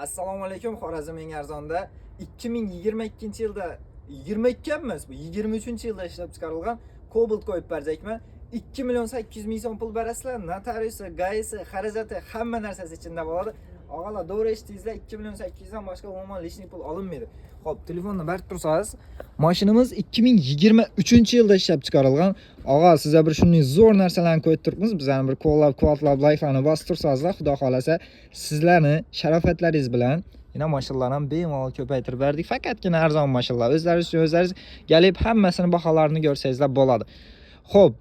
Assalomu alaykum. Xorazm eng arzonda 2022-yilda 22 emas bu 23-yilda ishlab chiqarilgan Cobalt qo'yib berjakman. 2 million 800 ming so'm pul berasizlar. Notariusi, gaisi, xarajati, hamma narsasi ichida bo'ladi. Og'alar, to'g'ri eshitdingizlar, 2 million 800 dan boshqa umuman lishniy pul olinmaydi. Xo'p, telefonni berib tursangiz, mashinamiz 2023-yilda ishlab chiqarilgan. Og'a, sizga bir shunday zo'r narsalarni qo'yib turibmiz. Bizlarni bir qo'llab, quvvatlab, like'larni bosib tursangizlar, xudo xolasa, sizlarni sharofatlaringiz bilan yana mashinalarni bemalol ko'paytirib berdik. Faqatgina arzon mashinalar. O'zlaringiz uchun o'zlaringiz kelib hammasini baholarini ko'rsangizlar bo'ladi. Xo'p,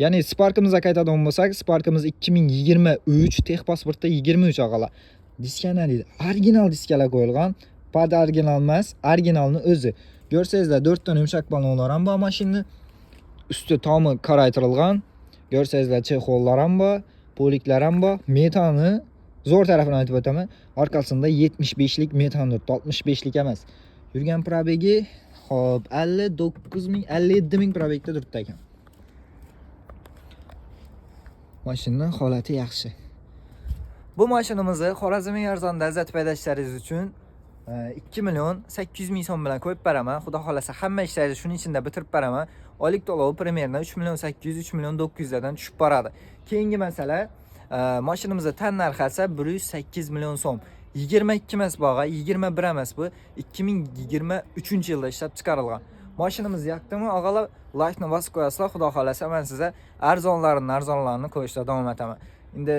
ya'ni Spark'imizga qaytadigan bo'lsak, Spark'imiz 2023, texpasportda 23 og'alar. Diskana deydi. Original diskalar qo'yilgan. Pad original emas, originalni o'zi. Ko'rsangizlar 4 ta yumshoq balonlar ham bor mashinani. Usti tomi qoraytirilgan. Ko'rsangizlar chexollar ham bor, poliklar ham bor. Metani zo'r tarafini aytib o'taman. Orqasida 75 lik metan turibdi, 65 lik emas. Yurgan probegi hop 59 ming, 57 ming probegda turibdi ekan. Mashinaning holati yaxshi. Bu mashinamizni Xorazmning arzonda izzat paydashlaringiz uchun 2 million 800 ming so'm bilan qo'yib beraman. Xudo xolasa hamma ishlaringizni shuning ichida bitirib beraman. Oylik to'lovi примерно 3 million 800, 3 million 900 dan tushib boradi. Keyingi masala, mashinamizda tan narxi esa 108 million so'm. 22 emas bo'g'a, 21 emas bu. 2023-yilda ishlab chiqarilgan. Mashinamiz yoqdimi? Og'alar, like-ni bosib qo'yasizlar. Xudo xolasa men sizga arzonlarini qo'yishda davom etaman. Endi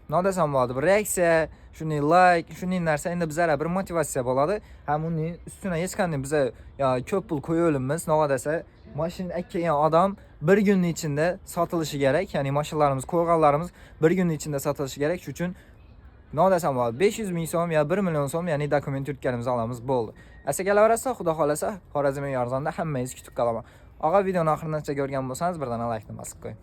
nima desam bo'ladi? Bir reaksiya, shunday like, shunday narsa endi bizlarga bir motivatsiya bo'ladi. Ham uning ustiga hech qanday biz ko'p pul qo'yolmaymiz. Nima desa, mashina ekkan odam bir kunning ichida sotilishi kerak. Ya'ni mashinalarimiz, qo'yganlarimiz bir kunning ichida sotilishi kerak. Shuning uchun nima desam bo'ladi? 500 ming so'm yo 1 million so'm, ya'ni dokument yurtganimizni olamiz, bo'ldi. Asa kelaverasa, xudo xolasa, Xorazmning arzonda hammangiz kutib qolaman. Og'a, videoni oxirigacha ko'rgan bo'lsangiz, birdan like ni bosib qo'ying.